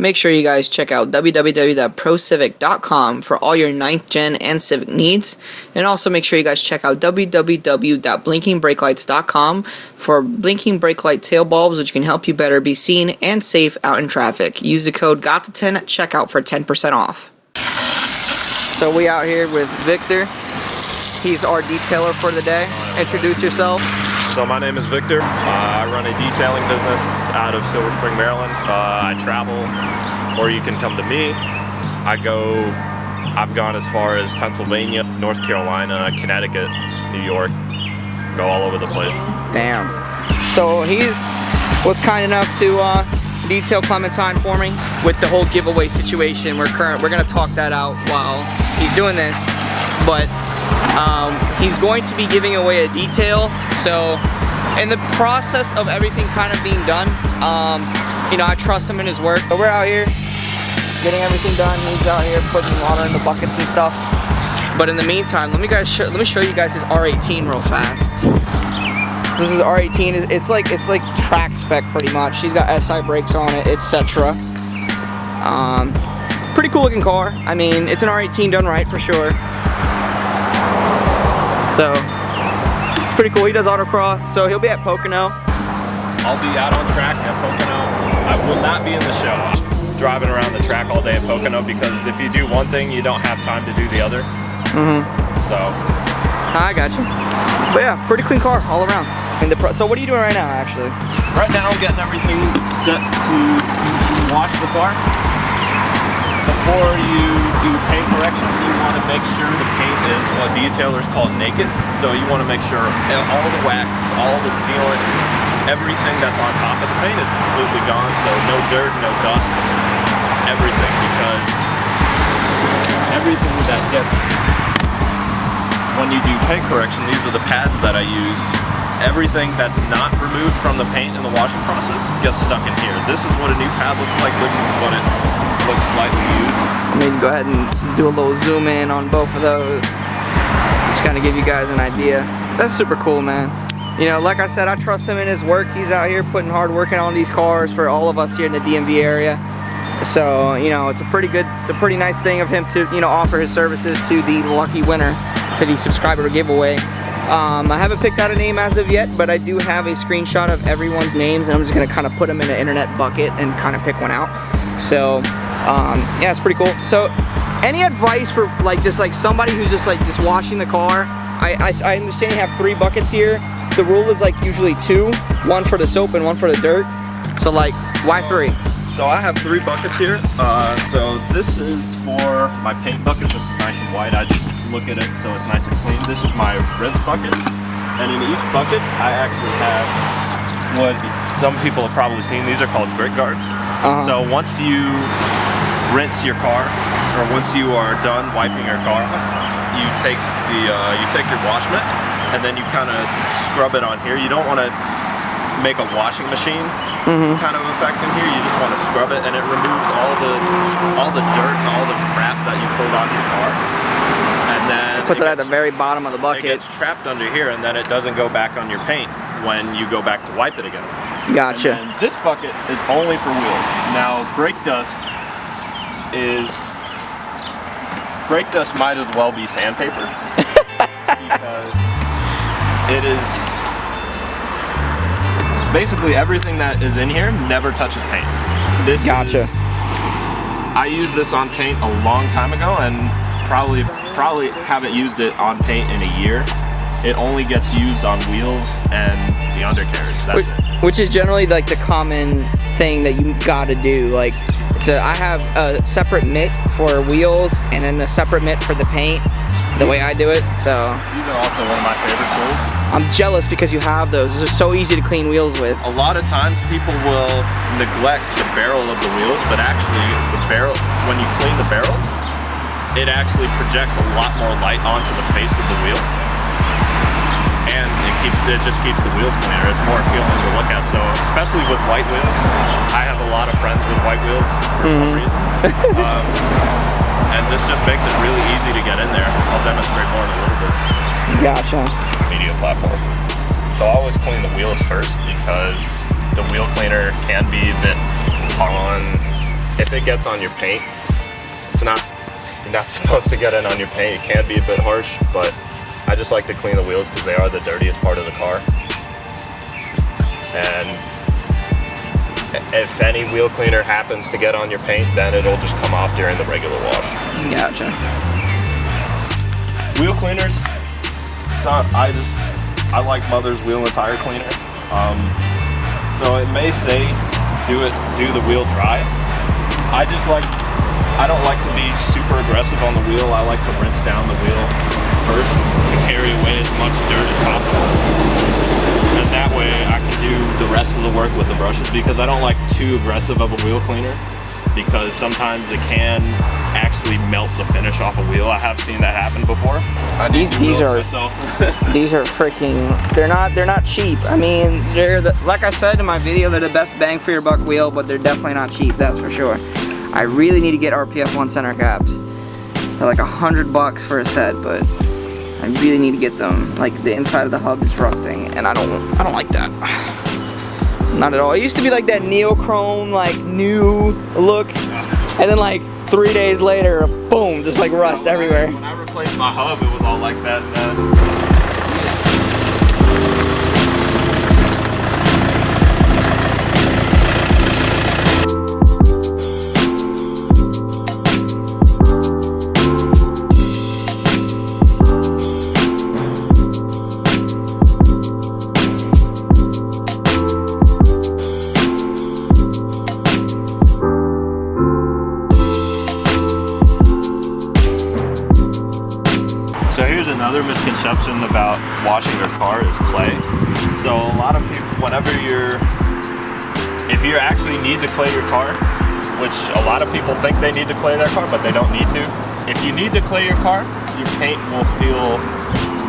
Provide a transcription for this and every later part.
make sure you guys check out www.procivic.com for all your 9th gen and Civic needs. And also make sure you guys check out www.blinkingbrakelights.com for blinking brake light tail bulbs, which can help you better be seen and safe out in traffic. Use the code GOT10 at checkout for 10% off. So we out here with Victor. He's our detailer for the day. Introduce yourself. So my name is Victor. I run a detailing business out of Silver Spring, Maryland. I travel, or you can come to me. I've gone as far as Pennsylvania, North Carolina, Connecticut, New York. Go all over the place. Damn. So he was kind enough to detail Clementine for me with the whole giveaway situation. We're gonna talk that out while he's doing this, but he's going to be giving away a detail. So in the process of everything kind of being done, you know, I trust him in his work. So we're out here getting everything done. He's out here putting water in the buckets and stuff. But in the meantime, let me show you guys his R18 real fast. This is R18. It's like track spec pretty much. She's got SI brakes on it, etc. Pretty cool looking car. I mean, it's an R18 done right for sure. So it's pretty cool. He does autocross, so he'll be at Pocono. I'll be out on track at Pocono. I will not be in the show. Driving around the track all day at Pocono, because if you do one thing, you don't have time to do the other. So I got you. But yeah, pretty clean car all around. So what are you doing right now, actually? Right now, I'm getting everything set to wash the car. Before you do paint correction, you want to make sure the paint is what detailers call naked. So you want to make sure all the wax, all the sealant, everything that's on top of the paint is completely gone. So no dirt, no dust, everything, because everything that gets, when you do paint correction, these are the pads that I use. Everything that's not removed from the paint in the washing process gets stuck in here. This is what a new pad looks like. This is what it looks slightly used. I mean, go ahead and do a little zoom in on both of those. Just kind of give you guys an idea. That's super cool, man. You know, like I said, I trust him in his work. He's out here putting hard work in on these cars for all of us here in the DMV area. So, you know, it's a pretty nice thing of him to, you know, offer his services to the lucky winner for the subscriber giveaway. I haven't picked out a name as of yet, but I do have a screenshot of everyone's names, and I'm just gonna kind of put them in an internet bucket and kind of pick one out. So, yeah, it's pretty cool. So, any advice for just somebody who's just washing the car? I understand you have 3 buckets here. The rule is usually 2, one for the soap and one for the dirt. So why 3? So I have 3 buckets here. So this is for my paint bucket. This is nice and white. I just look at it so it's nice and clean. This is my rinse bucket. And in each bucket, I actually have what some people have probably seen. These are called grit guards. So once you rinse your car, or once you are done wiping your car off, you take your wash mitt, and then you kind of scrub it on here. You don't want to make a washing machine kind of effect in here. You just want to scrub it, and it removes all the dirt and all the crap that you pulled off your car. And then puts it at the very bottom of the bucket. It gets trapped under here, and then it doesn't go back on your paint when you go back to wipe it again. Gotcha. And this bucket is only for wheels. Now, brake dust might as well be sandpaper because it is basically everything that is in here never touches paint. Gotcha. I used this on paint a long time ago, and probably haven't used it on paint in a year. It only gets used on wheels and the undercarriage. That's it. Which is generally the common thing that you gotta do. I have a separate mitt for wheels and then a separate mitt for the paint, the way I do it. So these are also one of my favorite tools. I'm jealous because you have those. Those are so easy to clean wheels with. A lot of times people will neglect the barrel of the wheels, but actually when you clean the barrels, it actually projects a lot more light onto the face of the wheel, and it just keeps the wheels cleaner. It's more appealing to look at. So especially with white wheels, I have a lot of friends with white wheels for some reason, and this just makes it really easy to get in there. I'll demonstrate more in a little bit. Gotcha. Media platform. So I always clean the wheels first, because the wheel cleaner can be a bit on if it gets on your paint, you're not supposed to get it on your paint. It can be a bit harsh, but I just like to clean the wheels because they are the dirtiest part of the car. And if any wheel cleaner happens to get on your paint, then it'll just come off during the regular wash. Gotcha. Wheel cleaners, I like Mother's wheel and tire cleaner. So it may say do the wheel dry. I don't like to be super aggressive on the wheel. I like to rinse down the wheel first to carry away as much dirt as possible. And that way I can do the rest of the work with the brushes, because I don't like too aggressive of a wheel cleaner, because sometimes it can actually melt the finish off a wheel. I have seen that happen before. These are freaking, they're not cheap. I mean, like I said in my video, they're the best bang for your buck wheel, but they're definitely not cheap, that's for sure. I really need to get RPF 1 center caps. They're like $100 for a set, but I really need to get them. Like, the inside of the hub is rusting, and I don't like that. Not at all. It used to be like that neochrome, like new look, and then like 3 days later, boom, just like rust everywhere. When I replaced my hub, it was all like that. So here's another misconception about washing your car is clay. So a lot of people, if you actually need to clay your car, which a lot of people think they need to clay their car, but they don't need to. If you need to clay your car, your paint will feel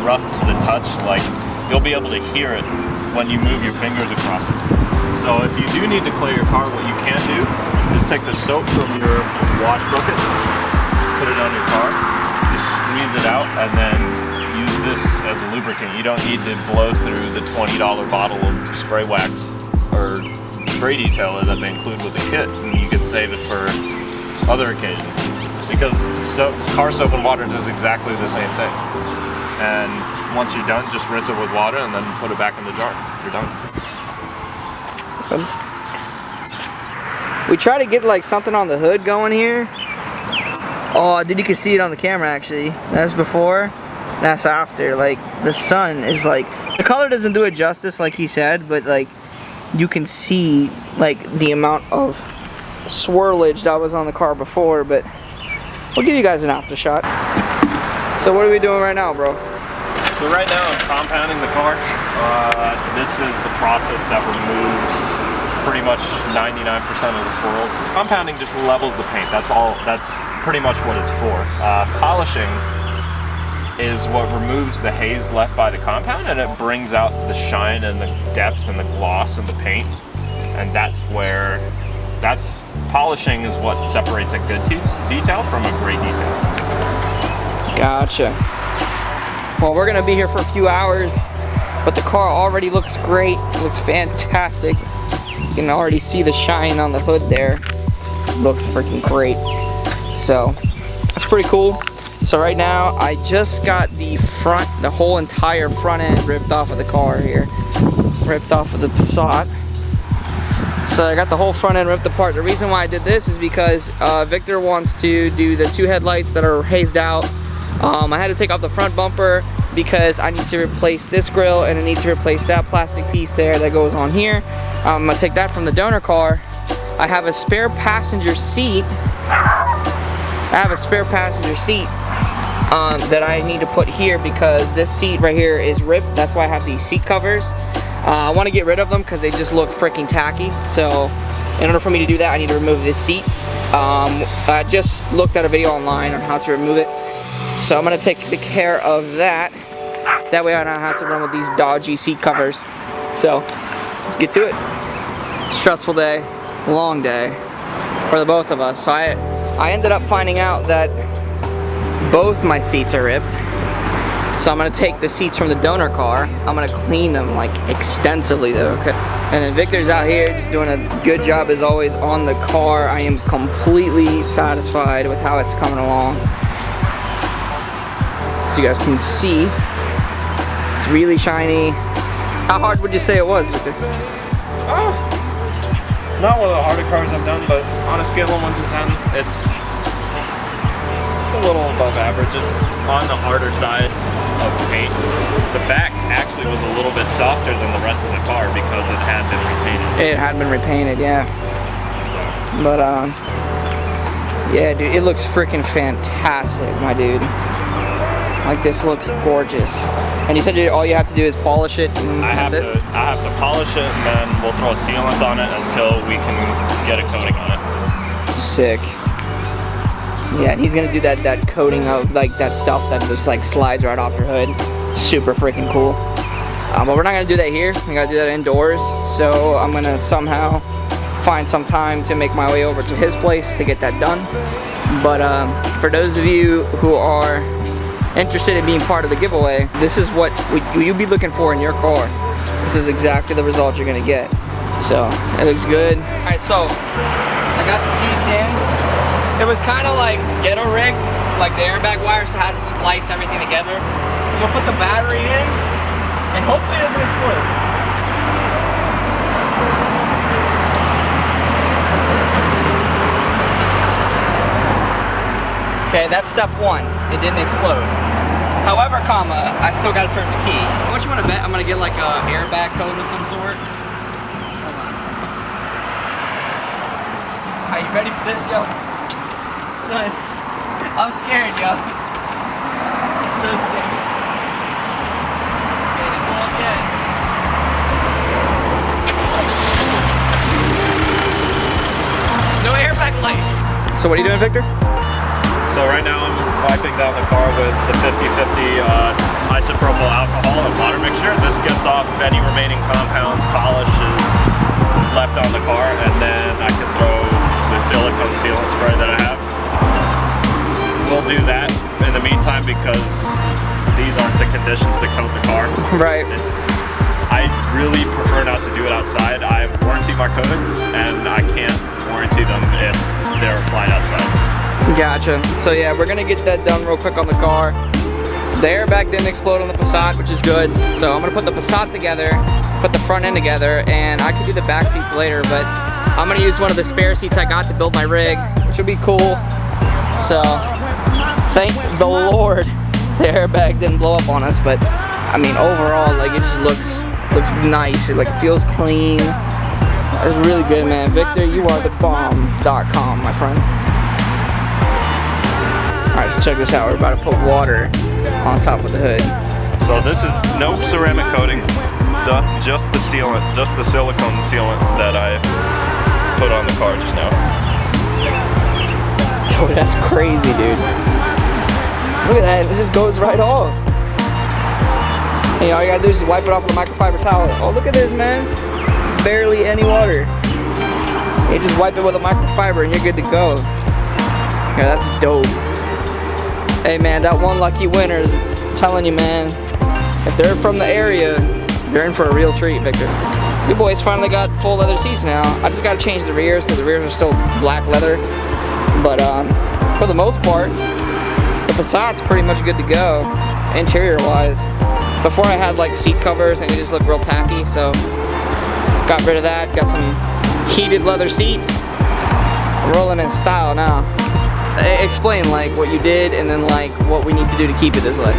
rough to the touch. Like, you'll be able to hear it when you move your fingers across it. So if you do need to clay your car, what you can do is take the soap from your wash bucket, put it on your car, squeeze it out, and then use this as a lubricant. You don't need to blow through the $20 bottle of spray wax or spray detailer that they include with the kit, and you can save it for other occasions, because car soap and water does exactly the same thing. And once you're done, just rinse it with water and then put it back in the jar. You're done. We try to get like something on the hood going here. Oh, dude, you can see it on the camera actually. That's before, that's after. Like, the sun is like, the color doesn't do it justice like he said, but like, you can see like the amount of swirlage that was on the car before, but we'll give you guys an after shot. So what are we doing right now, bro? So right now I'm compounding the car. This is the process that removes pretty much 99% of the swirls. Compounding just levels the paint. That's all. That's pretty much what it's for. Polishing is what removes the haze left by the compound, and it brings out the shine and the depth and the gloss of the paint. And polishing is what separates a good detail from a great detail. Gotcha. Well, we're gonna be here for a few hours, but the car already looks great. It looks fantastic. You can already see the shine on the hood there. It looks freaking great. So that's pretty cool. So right now I just got the whole entire front end ripped off of the car here. Ripped off of the Passat. So I got the whole front end ripped apart. The reason why I did this is because Victor wants to do the two headlights that are hazed out. I had to take off the front bumper because I need to replace this grill, and I need to replace that plastic piece there that goes on here. I'm gonna take that from the donor car. I have a spare passenger seat. That I need to put here because this seat right here is ripped. That's why I have these seat covers. I want to get rid of them because they just look freaking tacky. So in order for me to do that, I need to remove this seat. I just looked at a video online on how to remove it. So I'm going to take care of that. That way I don't have to run with these dodgy seat covers. So let's get to it. Stressful day, long day for the both of us. So I ended up finding out that both my seats are ripped. So I'm going to take the seats from the donor car. I'm going to clean them like extensively though, okay? And then Victor's out here just doing a good job as always on the car. I am completely satisfied with how it's coming along. As you guys can see, it's really shiny. How hard would you say it was, Victor? Oh, it's not one of the harder cars I've done, but on a scale of 1 to 10, it's a little above average. It's on the harder side of paint. The back actually was a little bit softer than the rest of the car because it had been repainted. It had been repainted, yeah. So. But yeah, dude, it looks freaking fantastic, my dude. Like, this looks gorgeous. And you said all you have to do is polish it, and I have to polish it, and then we'll throw a sealant on it until we can get a coating on it. Sick. Yeah, and he's gonna do that coating of like that stuff that just like slides right off your hood. Super freaking cool. But we're not gonna do that here. We gotta do that indoors. So I'm gonna somehow find some time to make my way over to his place to get that done. But for those of you who are interested in being part of the giveaway, this is what you'll be looking for in your car. This is exactly the result you're gonna get. So it looks good. All right, so I got the seats in. It was kind of like ghetto rigged, like the airbag wire, so I had to splice everything together. We'll put the battery in, and hopefully it doesn't explode. Okay, that's step one. It didn't explode. However, I still gotta turn the key. What you wanna bet? I'm gonna get like a airbag coat of some sort. Hold on. Are you ready for this, yo? Son, I'm scared, yo. I'm so scared. Okay, it won't get. No airbag light. So what are you doing, Victor? So right now I'm wiping down the car with the 50/50 isopropyl alcohol and water mixture. This gets off any remaining compounds, polishes left on the car, and then I can throw the silicone sealant spray that I have. We'll do that in the meantime because these aren't the conditions to coat the car. Right. I really prefer not to do it outside. I warranty my coatings, and I can't warranty them if they're applied outside. Gotcha. So yeah, we're gonna get that done real quick on the car. The airbag didn't explode on the Passat, which is good. So I'm gonna put the Passat together, put the front end together, and I could do the back seats later, but I'm gonna use one of the spare seats I got to build my rig, which will be cool. So thank the Lord the airbag didn't blow up on us, but I mean overall, like, it just looks nice. It like feels clean. It's really good, man. Victor, you are the bomb.com, my friend. Alright, so check this out. We're about to put water on top of the hood. So this is no ceramic coating, just the sealant, just the silicone sealant that I put on the car just now. Oh, that's crazy, dude. Look at that, it just goes right off. And all you gotta do is just wipe it off with a microfiber towel. Oh, look at this, man. Barely any water. You just wipe it with a microfiber and you're good to go. Yeah, that's dope. Hey man, that one lucky winner's telling you, man, if they're from the area, they're in for a real treat, Victor. You boys finally got full leather seats now. I just gotta change the rears, so the rears are still black leather. But for the most part, the Passat's pretty much good to go, interior-wise. Before I had like seat covers and it just looked real tacky, so got rid of that. Got some heated leather seats. Rolling in style now. Explain like what you did and then like what we need to do to keep it this way.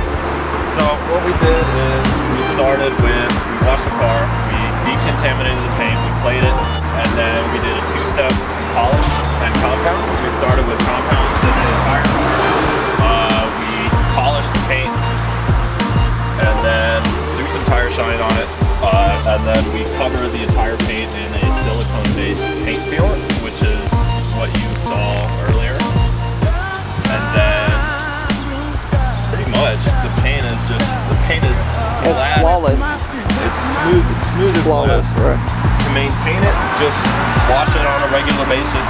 So what we did is we started with, we washed the car, we decontaminated the paint, we played it, and then we did a two-step polish and compound. We started with compound, did the entire we polished the paint, and then threw some tire shine on it, and then we covered the entire paint in a silicone-based paint sealant, which is what you saw earlier. And then pretty much the paint is it's flawless. It's smooth as flawless, glass. Right. To maintain it, just wash it on a regular basis.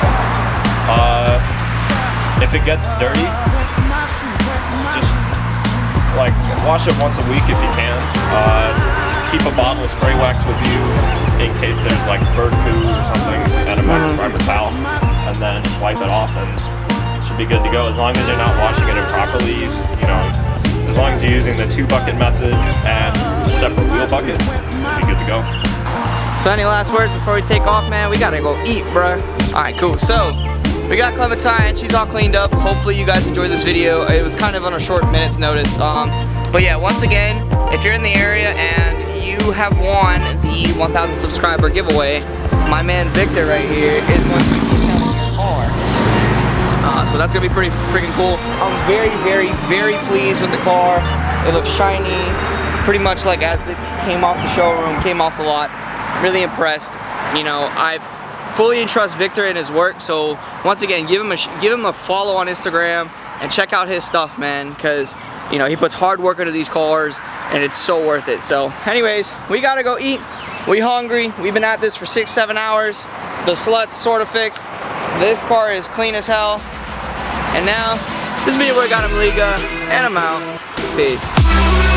If it gets dirty, just like wash it once a week if you can. Keep a bottle of spray wax with you. in case there's like bird poo or something, and a microfiber towel, and then just wipe it off, and it should be good to go. As long as you're not washing it improperly, you know, as long as you're using the 2-bucket method and a separate wheel bucket, you'll be good to go. So any last words before we take off, man? We gotta go eat, bro. All right, cool. So we got Clementine. She's all cleaned up. Hopefully you guys enjoyed this video. It was kind of on a short minute's notice. But yeah, once again, if you're in the area and you have won the 1,000 subscriber giveaway, my man Victor right here is going to be selling your car. So that's gonna be pretty freaking cool. I'm very, very, very pleased with the car. It looks shiny, pretty much like as it came off the showroom, came off the lot. Really impressed. You know, I fully entrust Victor in his work. So once again, give him a follow on Instagram and check out his stuff, man, because you know he puts hard work into these cars and it's so worth it. So anyways, we gotta go eat. We hungry. We've been at this for 6-7 hours. The slut's sort of fixed. This car is clean as hell. And now this video boy got him Liga, and I'm out. Peace.